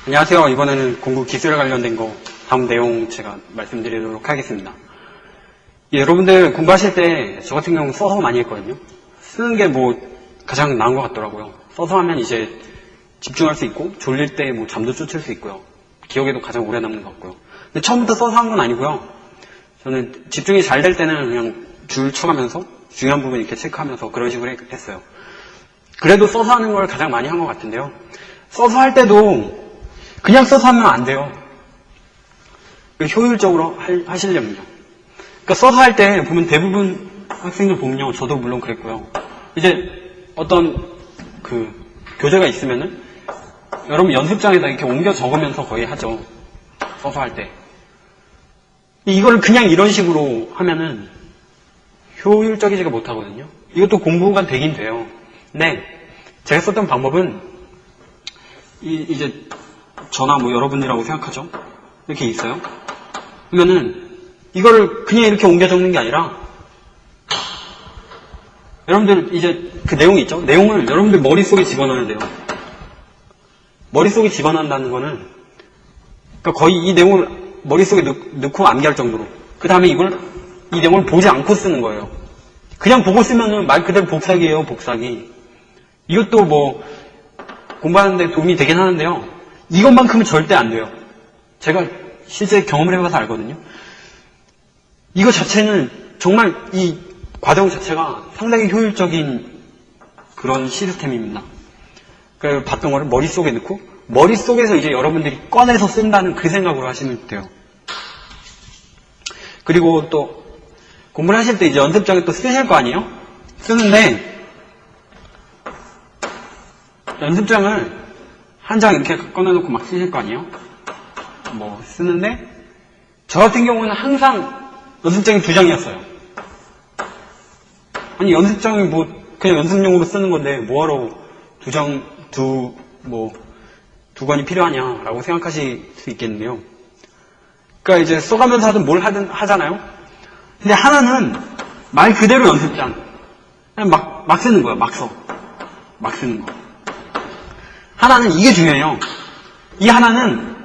안녕하세요. 이번에는 공부 기술에 관련된 거 다음 내용 제가 말씀드리도록 하겠습니다. 여러분들 공부하실 때 저 같은 경우 써서 많이 했거든요. 쓰는 게 가장 나은 것 같더라고요. 써서 하면 이제 집중할 수 있고 졸릴 때 잠도 쫓을 수 있고요. 기억에도 가장 오래 남는 것 같고요. 근데 처음부터 써서 한 건 아니고요. 저는 집중이 잘 될 때는 그냥 줄 쳐가면서 중요한 부분 이렇게 체크하면서 그런 식으로 했어요. 그래도 써서 하는 걸 가장 많이 한 것 같은데요. 써서 할 때도 그냥 써서 하면 안 돼요. 효율적으로 하시려면요. 그러니까 써서 할 때 보면 대부분 학생들 보면요. 저도 물론 그랬고요. 이제 어떤 교재가 있으면은 여러분 연습장에다 이렇게 옮겨 적으면서 거의 하죠. 써서 할 때. 이걸 그냥 이런 식으로 하면은 효율적이지가 못하거든요. 이것도 공부가 되긴 돼요. 근데 제가 썼던 방법은 이제 저나 여러분이라고 생각하죠. 이렇게 있어요. 그러면은 이거를 그냥 이렇게 옮겨 적는 게 아니라 여러분들 이제 그 내용이 있죠. 내용을 여러분들 머릿속에 집어넣어야 돼요. 머릿속에 집어넣는다는 거는 그러니까 거의 이 내용을 머릿속에 넣고 암기할 정도로 그 다음에 이 내용을 보지 않고 쓰는 거예요. 그냥 보고 쓰면은 말 그대로 복사기예요. 복사기. 이것도 공부하는데 도움이 되긴 하는데요. 이것만큼은 절대 안 돼요. 제가 실제 경험을 해봐서 알거든요. 이거 자체는 정말 이 과정 자체가 상당히 효율적인 그런 시스템입니다. 그러니까 봤던 거를 머릿속에 넣고 머릿속에서 이제 여러분들이 꺼내서 쓴다는 그 생각으로 하시면 돼요. 그리고 또 공부를 하실 때 이제 연습장에 또 쓰실 거 아니에요? 쓰는데 연습장을 한 장 이렇게 꺼내놓고 막 쓰실 거 아니에요? 쓰는데 저 같은 경우는 항상 연습장이 2장이었어요. 아니 연습장이 그냥 연습용으로 쓰는 건데 뭐하러 두 권이 필요하냐라고 생각하실 수 있겠는데요. 그러니까 이제 써가면서 하든 뭘 하든 하잖아요. 근데 하나는 말 그대로 연습장. 그냥 막 쓰는 거야. 막 쓰는 거. 하나는 이게 중요해요. 이 하나는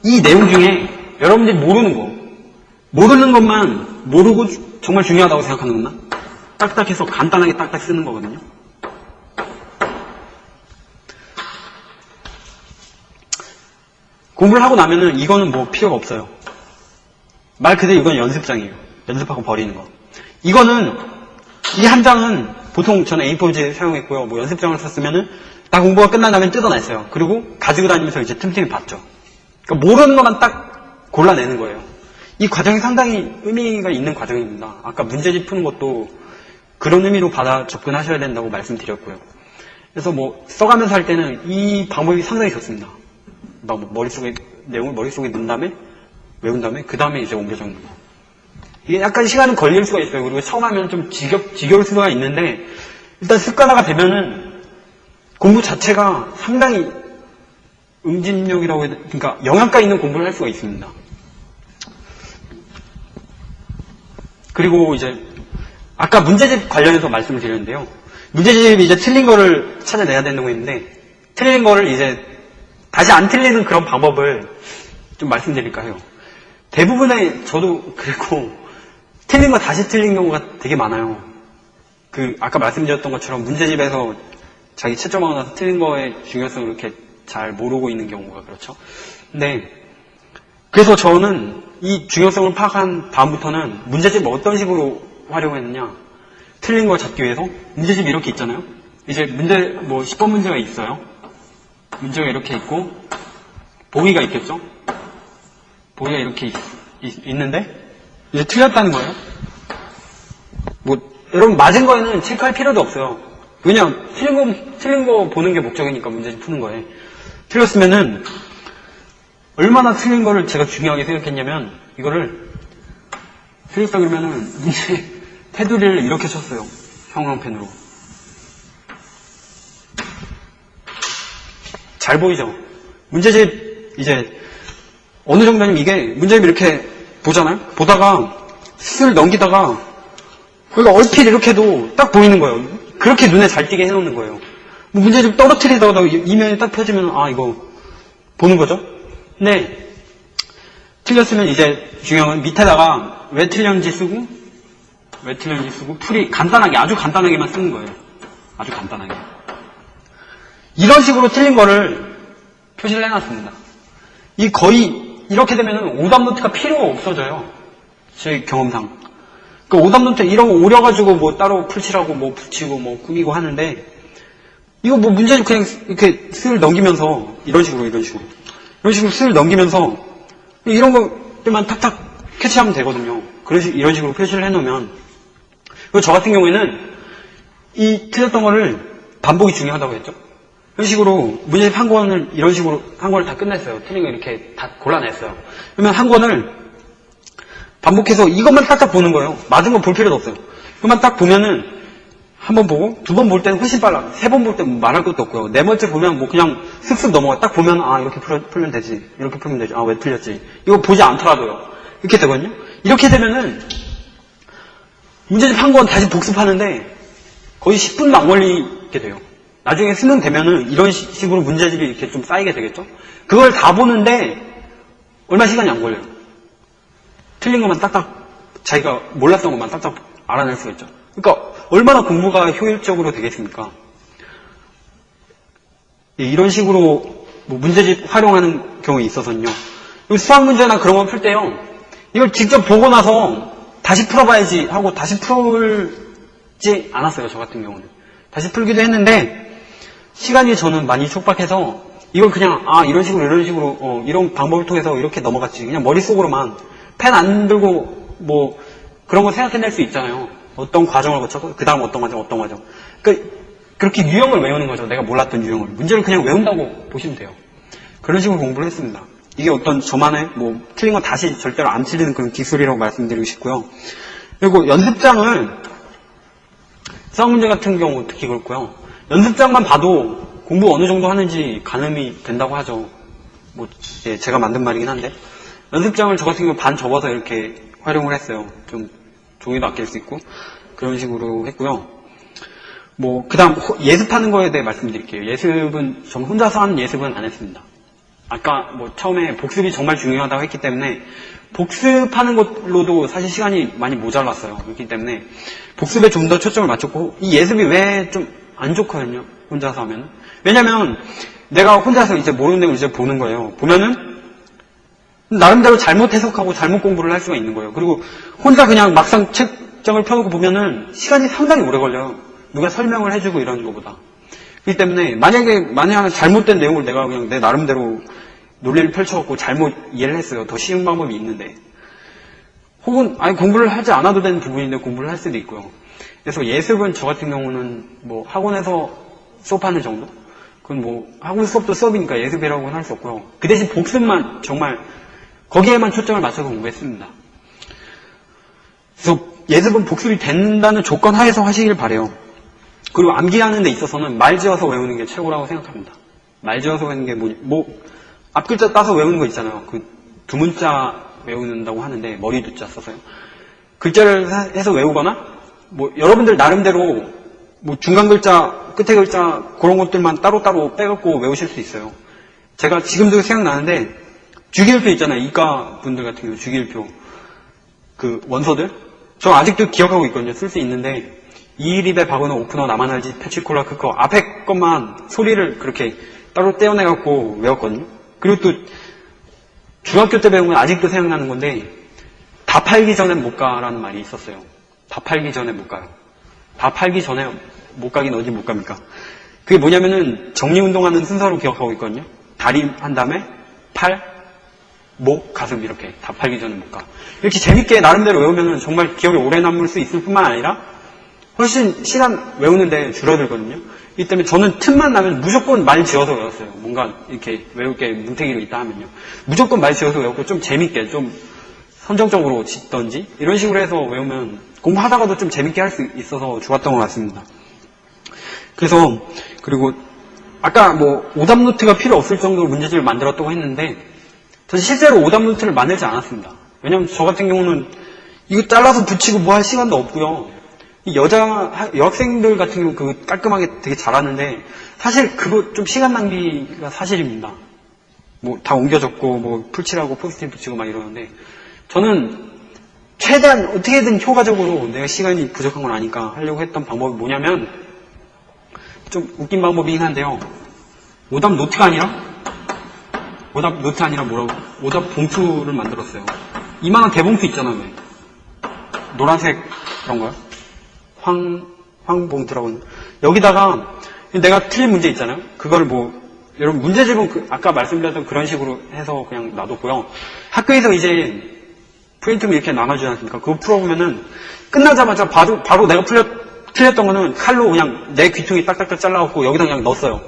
이 내용 중에 여러분들이 모르는 것만 모르고 정말 중요하다고 생각하는 것만 딱딱해서 간단하게 딱딱 쓰는 거거든요. 공부를 하고 나면은 이거는 필요가 없어요. 말 그대로 이건 연습장이에요. 연습하고 버리는 거. 이거는 이 한 장은 보통 저는 A4지 사용했고요. 연습장을 썼으면은 다 공부가 끝난 다음에 뜯어냈어요. 그리고 가지고 다니면서 이제 틈틈이 봤죠. 그러니까 모르는 것만 딱 골라내는 거예요. 이 과정이 상당히 의미가 있는 과정입니다. 아까 문제집 푸는 것도 그런 의미로 받아 접근하셔야 된다고 말씀드렸고요. 그래서 써가면서 할 때는 이 방법이 상당히 좋습니다. 내용을 머릿속에 넣은 다음에 외운 다음에 그 다음에 이제 옮겨 적는 거. 이게 약간 시간은 걸릴 수가 있어요. 그리고 처음 하면 좀 지겨울 수가 있는데 일단 습관화가 되면은 공부 자체가 상당히 응집력이라고 해야 돼. 그러니까 영양가 있는 공부를 할 수가 있습니다. 그리고 이제 아까 문제집 관련해서 말씀을 드렸는데요. 문제집이 이제 틀린 거를 찾아내야 된다고 했는데 틀린 거를 이제 다시 안 틀리는 그런 방법을 좀 말씀드릴까 해요. 대부분의 저도 그랬고 틀린 거 다시 틀린 경우가 되게 많아요. 아까 말씀드렸던 것처럼 문제집에서 자기 채점하고 나서 틀린 거의 중요성을 이렇게 잘 모르고 있는 경우가 그렇죠. 근데 그래서 저는 이 중요성을 파악한 다음부터는 문제집을 어떤 식으로 활용했느냐. 틀린 걸 잡기 위해서 문제집이 이렇게 있잖아요. 이제 10번 문제가 있어요. 문제가 이렇게 있고 보기가 있겠죠. 보기가 이렇게 있는데 이제 틀렸다는 거예요. 여러분 맞은 거에는 체크할 필요도 없어요. 왜냐 틀린 거 보는 게 목적이니까 문제집 푸는 거에. 틀렸으면은 얼마나 틀린 거를 제가 중요하게 생각했냐면 이거를 틀렸다 그러면은 문제 테두리를 이렇게 쳤어요. 형광펜으로. 잘 보이죠? 문제집 이제 어느 정도냐면 이게 문제집 이렇게 보잖아요? 보다가 슬 넘기다가 그러니까 얼핏 이렇게 해도 딱 보이는 거예요. 그렇게 눈에 잘 띄게 해놓는 거예요. 뭐 문제집 떨어뜨리다가 이면이 딱 펴지면 아 이거 보는 거죠. 근데 틀렸으면 이제 중요한 건 밑에다가 왜 틀렸는지 쓰고 풀이 간단하게 아주 간단하게만 쓰는 거예요. 아주 간단하게. 이런 식으로 틀린 거를 표시를 해놨습니다. 이 거의 이렇게 되면은 오답 노트가 필요가 없어져요. 제 경험상. 그 오답 노트 이런 거 오려가지고 뭐 따로 풀칠하고 뭐 붙이고 뭐 꾸미고 하는데 이거 뭐 문제집 그냥 이렇게 슬 넘기면서 이런 식으로 슬 넘기면서 이런 것들만 탁탁 캐치하면 되거든요. 이런 식으로 표시를 해놓으면 그리고 저 같은 경우에는 이 틀렸던 거를 반복이 중요하다고 했죠. 이런 식으로 문제집 한 권을 이런 식으로 한 권을 다 끝냈어요. 틀린 거 이렇게 다 골라냈어요. 그러면 한 권을 반복해서 이것만 딱딱 보는 거예요. 맞은 건 볼 필요도 없어요. 그것만 딱 보면은 한 번 보고 두 번 볼 때는 훨씬 빨라. 세 번 볼 때는 말할 것도 없고요. 네 번째 보면 뭐 그냥 슥슥 넘어가. 딱 보면 아 이렇게 풀면 되지. 이렇게 풀면 되지. 아 왜 틀렸지. 이거 보지 않더라도요. 이렇게 되거든요. 이렇게 되면은 문제집 한 권 다시 복습하는데 거의 10분도 안 걸리게 돼요. 나중에 수능 되면은 이런 식으로 문제집이 이렇게 좀 쌓이게 되겠죠? 그걸 다 보는데 얼마 시간이 안 걸려요. 틀린 것만 딱딱, 자기가 몰랐던 것만 딱딱 알아낼 수가 있죠. 그러니까 얼마나 공부가 효율적으로 되겠습니까? 이런 식으로 뭐 문제집 활용하는 경우에 있어서는요. 수학 문제나 그런 거 풀 때요. 이걸 직접 보고 나서 다시 풀어봐야지 하고 다시 풀지 않았어요. 저 같은 경우는. 다시 풀기도 했는데 시간이 저는 많이 촉박해서 이걸 그냥 이런 식으로 이런 방법을 통해서 이렇게 넘어갔지. 그냥 머릿속으로만 펜 안 들고 뭐 그런 거 생각해낼 수 있잖아요. 어떤 과정을 거쳐서 그 다음 어떤 과정. 그러니까 그렇게 유형을 외우는 거죠. 내가 몰랐던 유형을. 문제를 그냥 외운다고 보시면 돼요. 그런 식으로 공부를 했습니다. 이게 어떤 저만의 뭐 틀린 건 다시 절대로 안 틀리는 그런 기술이라고 말씀드리고 싶고요. 그리고 연습장을 수학 문제 같은 경우 특히 그렇고요. 연습장만 봐도 공부 어느 정도 하는지 가늠이 된다고 하죠. 뭐 제가 만든 말이긴 한데 연습장을 저 같은 경우 반 접어서 이렇게 활용을 했어요. 좀 종이도 아낄 수 있고 그런 식으로 했고요. 뭐 그다음 예습하는 거에 대해 말씀드릴게요. 예습은 전 혼자서 하는 예습은 안 했습니다. 아까 뭐 처음에 복습이 정말 중요하다고 했기 때문에 복습하는 것로도 사실 시간이 많이 모자랐어요. 그렇기 때문에 복습에 좀 더 초점을 맞췄고 이 예습이 왜 좀 안 좋거든요. 혼자서 하면. 왜냐면 내가 혼자서 이제 모르는 내용을 이제 보는 거예요. 보면은 나름대로 잘못 해석하고 잘못 공부를 할 수가 있는 거예요. 그리고 혼자 그냥 막상 책장을 펴놓고 보면은 시간이 상당히 오래 걸려요. 누가 설명을 해주고 이러는 것보다. 그렇기 때문에 만약에 잘못된 내용을 내가 그냥 내 나름대로 논리를 펼쳐갖고 잘못 이해를 했어요. 더 쉬운 방법이 있는데. 혹은 공부를 하지 않아도 되는 부분인데 공부를 할 수도 있고요. 그래서 예습은 저 같은 경우는 뭐 학원에서 수업하는 정도? 그건 뭐 학원 수업도 수업이니까 예습이라고는 할 수 없고요. 그 대신 복습만 정말 거기에만 초점을 맞춰서 공부했습니다. 그래서 예습은 복습이 된다는 조건 하에서 하시길 바래요. 그리고 암기하는 데 있어서는 말 지어서 외우는 게 최고라고 생각합니다. 말 지어서 외우는 게 앞글자 따서 외우는 거 있잖아요. 그 두 문자 외우는다고 하는데 머리 두자 써서요. 글자를 해서 외우거나 뭐 여러분들 나름대로 뭐 중간 글자, 끝에 글자 그런 것들만 따로따로 빼갖고 외우실 수 있어요. 제가 지금도 생각나는데 주기율표 있잖아요. 이과 분들 같은 경우 주기율표 그 원서들 저 아직도 기억하고 있거든요. 쓸 수 있는데 이일입에 박은호 오프너 나만 알지 패치콜라 크커 앞에 것만 소리를 그렇게 따로 떼어내갖고 외웠거든요. 그리고 또 중학교 때 배운 건 아직도 생각나는 건데 다 팔기 전에 못 가라는 말이 있었어요. 다 팔기 전에 못 가요. 다 팔기 전에 못 가긴 어디 못 갑니까? 그게 뭐냐면은 정리운동하는 순서로 기억하고 있거든요. 다리 한 다음에 팔, 목, 가슴 이렇게 다 팔기 전에 못 가. 이렇게 재밌게 나름대로 외우면은 정말 기억에 오래 남을 수 있을 뿐만 아니라 훨씬 시간 외우는데 줄어들거든요. 이 때문에 저는 틈만 나면 무조건 말 지어서 외웠어요. 뭔가 이렇게 외울 게 뭉태기로 있다 하면요. 무조건 말 지어서 외웠고 좀 재밌게 좀 선정적으로 짓던지 이런 식으로 해서 외우면 공부하다가도 좀 재밌게 할 수 있어서 좋았던 것 같습니다. 그래서 그리고 아까 뭐 오답 노트가 필요 없을 정도로 문제집을 만들었다고 했는데 저는 실제로 오답 노트를 만들지 않았습니다. 왜냐면 저 같은 경우는 이거 잘라서 붙이고 뭐 할 시간도 없고요. 이 여학생들 같은 경우 그 깔끔하게 되게 잘하는데, 사실 그거 좀 시간 낭비가 사실입니다. 뭐 다 옮겨졌고, 뭐 풀칠하고 포스트잇 붙이고 막 이러는데, 저는 최대한 어떻게든 효과적으로 내가 시간이 부족한 건 아니까 하려고 했던 방법이 뭐냐면, 좀 웃긴 방법이긴 한데요. 오답 노트가 아니라 뭐라고? 오답 봉투를 만들었어요. 이만한 대봉투 있잖아요. 왜? 노란색 그런 거요? 황봉투라고 하는. 여기다가 내가 틀린 문제 있잖아요. 그거를 뭐 여러분 문제집은 아까 말씀드렸던 그런 식으로 해서 그냥 놔뒀고요. 학교에서 이제 프린트를 이렇게 나눠주지 않습니까? 그거 풀어보면은 끝나자마자 바로 내가 틀렸던 거는 칼로 그냥 내 귀퉁이 딱딱딱 잘라갖고 여기다 그냥 넣었어요.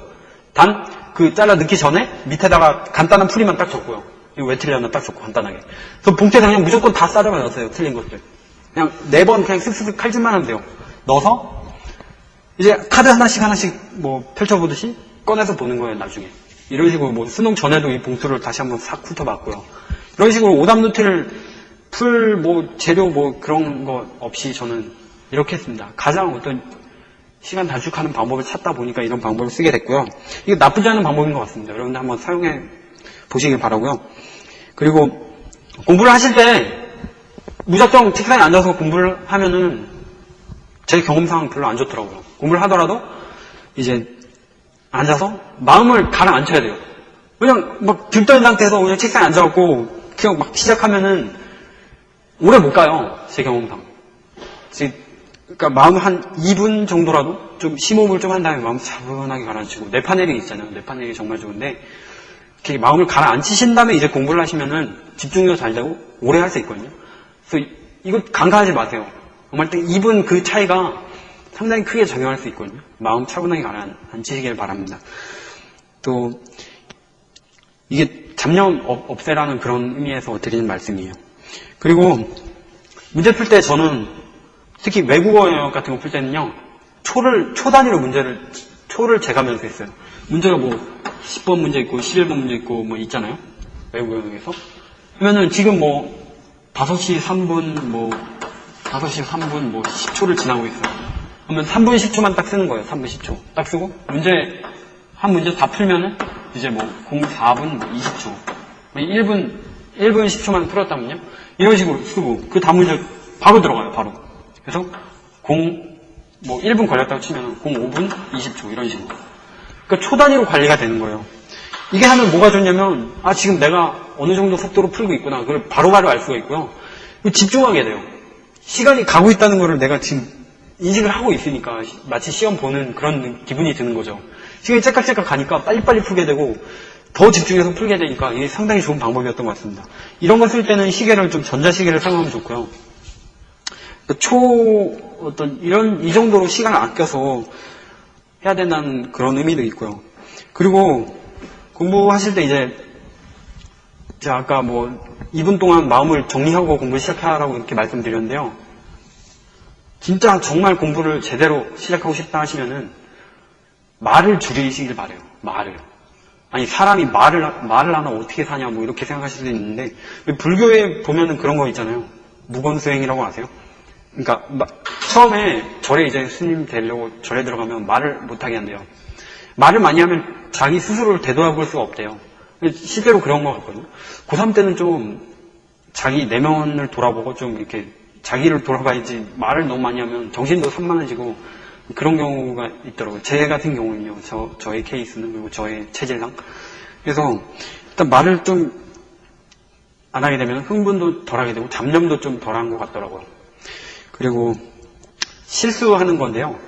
단 그 잘라 넣기 전에 밑에다가 간단한 풀이만 딱 적고요. 이거 왜 틀렸나 딱 적고 간단하게. 그래서 봉투에다 그냥 무조건 다 싸다가 넣었어요. 틀린 것들. 그냥 4번 그냥 쓱쓱 칼질만 하면 돼요. 넣어서 이제 카드 하나씩 뭐 펼쳐보듯이 꺼내서 보는 거예요. 나중에. 이런 식으로 뭐 수능 전에도 이 봉투를 다시 한번 싹 훑어봤고요. 이런 식으로 오답 노트를 뭐 재료 뭐 그런 거 없이 저는 이렇게 했습니다. 가장 어떤 시간 단축하는 방법을 찾다 보니까 이런 방법을 쓰게 됐고요. 이게 나쁘지 않은 방법인 것 같습니다. 여러분들 한번 사용해 보시길 바라고요. 그리고 공부를 하실 때 무작정 책상에 앉아서 공부를 하면은 제 경험상 별로 안 좋더라고요. 공부를 하더라도 이제 앉아서 마음을 가라앉혀야 돼요. 그냥 막 들떠있는 상태에서 그냥 책상에 앉아갖고 그냥 막 시작하면은 오래 못 가요. 제 경험상. 그러니까 마음 한 2분 정도라도 좀 심호흡을 좀 한 다음에 마음 차분하게 가라앉히고 뇌파내리기 있잖아요. 뇌파내리기 정말 좋은데 이렇게 마음을 가라앉히신 다음에 이제 공부를 하시면은 집중도 잘 되고 오래 할 수 있거든요. 그래서 이거 간과하지 마세요. 정말 2분 그 차이가 상당히 크게 작용할 수 있거든요. 마음 차분하게 가라앉히시길 바랍니다. 또 이게 잡념 없애라는 그런 의미에서 드리는 말씀이에요. 그리고 문제 풀 때 저는 특히 외국어 영역 같은 거 풀 때는요, 초 단위로 초를 재가면서 했어요. 문제가 뭐 10번 문제 있고 11번 문제 있고 뭐 있잖아요. 외국어 영역에서. 그러면은 지금 뭐 5시 3분 10초를 지나고 있어요. 그러면 3분 10초만 딱 쓰는 거예요. 3분 10초. 딱 쓰고 한 문제 다 풀면은 이제 뭐 04분 20초. 1분 10초만 풀었다면요. 이런 식으로 쓰고 그 다음 문제 바로 들어가요. 바로. 그래서 1분 걸렸다고 치면 05분 20초 이런 식으로. 그러니까 초 단위로 관리가 되는 거예요. 이게 하면 뭐가 좋냐면 지금 내가 어느 정도 속도로 풀고 있구나. 그걸 바로바로 알 수가 있고요. 집중하게 돼요. 시간이 가고 있다는 거를 내가 지금 인식을 하고 있으니까 마치 시험 보는 그런 기분이 드는 거죠. 시간이 째깍째깍 가니까 빨리빨리 풀게 되고 더 집중해서 풀게 되니까 이게 상당히 좋은 방법이었던 것 같습니다. 이런 거 쓸 때는 시계를 좀 전자시계를 사용하면 좋고요. 이 정도로 시간을 아껴서 해야 된다는 그런 의미도 있고요. 그리고 공부하실 때 이제 제가 아까 2분 동안 마음을 정리하고 공부 시작하라고 이렇게 말씀드렸는데요. 진짜 정말 공부를 제대로 시작하고 싶다 하시면은 말을 줄이시길 바래요. 말을. 아니 사람이 말을 하나 어떻게 사냐 이렇게 생각하실 수도 있는데 불교에 보면은 그런 거 있잖아요. 무건수행이라고 아세요? 그러니까 처음에 절에 이제 스님 되려고 절에 들어가면 말을 못하게 한대요. 말을 많이 하면 자기 스스로를 되돌아볼 수가 없대요. 실제로 그런 것 같거든요. 고3 때는 좀 자기 내면을 돌아보고 좀 이렇게 자기를 돌아봐야지 말을 너무 많이 하면 정신도 산만해지고 그런 경우가 있더라고요. 제 같은 경우는요. 저의 케이스는 그리고 저의 체질상. 그래서 일단 말을 좀 안 하게 되면 흥분도 덜하게 되고 잡념도 좀 덜한 것 같더라고요. 그리고 실수하는 건데요.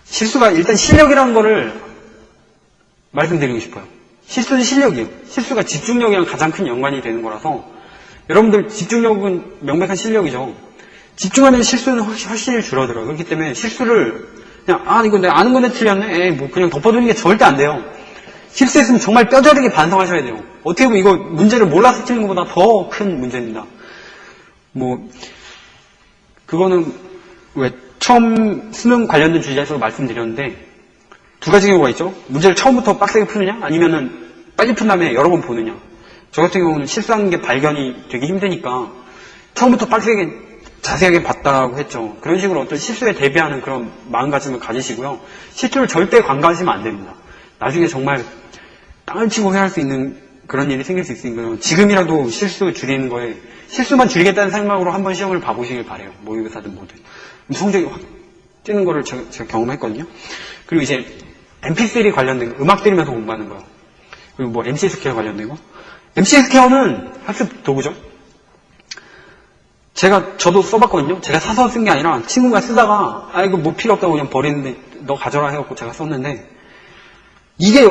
실수가 일단 실력이라는 거를 말씀드리고 싶어요. 실수는 실력이에요. 실수가 집중력이랑 가장 큰 연관이 되는 거라서 여러분들 집중력은 명백한 실력이죠. 집중하면 실수는 훨씬 줄어들어요. 그렇기 때문에 실수를 그냥 이거 내가 아는 건데 틀렸네. 그냥 덮어두는 게 절대 안 돼요. 실수했으면 정말 뼈저리게 반성하셔야 돼요. 어떻게 보면 이거 문제를 몰라서 틀린 것보다 더 큰 문제입니다. 그거는 왜 처음 수능 관련된 주제에서 말씀드렸는데 두 가지 경우가 있죠. 문제를 처음부터 빡세게 푸느냐 아니면은 빨리 푼 다음에 여러 번 보느냐. 저 같은 경우는 실수하는 게 발견이 되게 힘드니까 처음부터 빡세게 자세하게 봤다고 했죠. 그런 식으로 어떤 실수에 대비하는 그런 마음가짐을 가지시고요. 실수를 절대 간과하시면 안 됩니다. 나중에 정말 땅을 치고 회할 수 있는 그런 일이 생길 수 있으니까 지금이라도 실수 줄이는 거에 실수만 줄이겠다는 생각으로 한번 시험을 봐보시길 바래요. 모의고사든 뭐든. 성적이 확 뛰는 거를 제가 경험했거든요. 그리고 이제 MP3 관련된 거, 음악 들으면서 공부하는 거. 그리고 뭐 MC 스퀘어 관련된 거. MC 스퀘어는 학습 도구죠. 저도 써봤거든요. 제가 사서 쓴 게 아니라 친구가 쓰다가 이거 뭐 필요 없다고 그냥 버리는데 너 가져라 해갖고 제가 썼는데 이게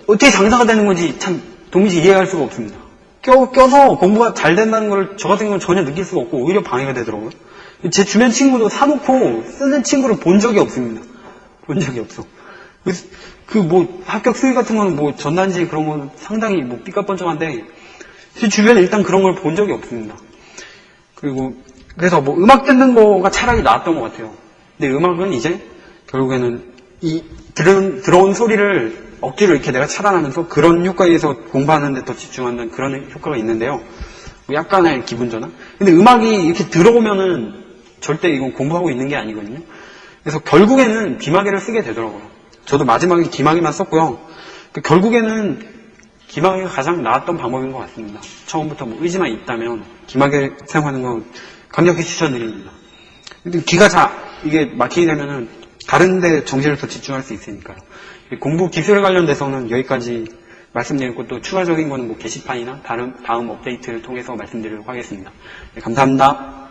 어떻게 장사가 되는 건지 참 도무지 이해할 수가 없습니다. 껴서 공부가 잘 된다는 걸 저 같은 경우는 전혀 느낄 수가 없고 오히려 방해가 되더라고요. 제 주변 친구도 사놓고 쓰는 친구를 본 적이 없습니다. 본 적이 없어. 그 뭐 합격 수위 같은 거는 뭐 전단지 그런 건 상당히 뭐 삐까뻔쩍한데 제 주변에 일단 그런 걸 본 적이 없습니다. 그래서 뭐 음악 듣는 거가 차라리 나았던 것 같아요. 근데 음악은 이제 결국에는 들어온 소리를 억지로 이렇게 내가 차단하면서 그런 효과에 의해서 공부하는 데 더 집중하는 그런 효과가 있는데요. 뭐 약간의 기분 전환. 근데 음악이 이렇게 들어오면은 절대 이건 공부하고 있는 게 아니거든요. 그래서 결국에는 귀마개를 쓰게 되더라고요. 저도 마지막에 귀마개만 썼고요. 결국에는 귀마개가 가장 나았던 방법인 것 같습니다. 처음부터 뭐 의지만 있다면 귀마개 사용하는 건 강력히 추천드립니다. 근데 귀가 이게 막히게 되면은 다른 데 정신을 더 집중할 수 있으니까요. 공부 기술에 관련돼서는 여기까지 말씀드리고 또 추가적인 거는 뭐 게시판이나 다음 업데이트를 통해서 말씀드리도록 하겠습니다. 네, 감사합니다.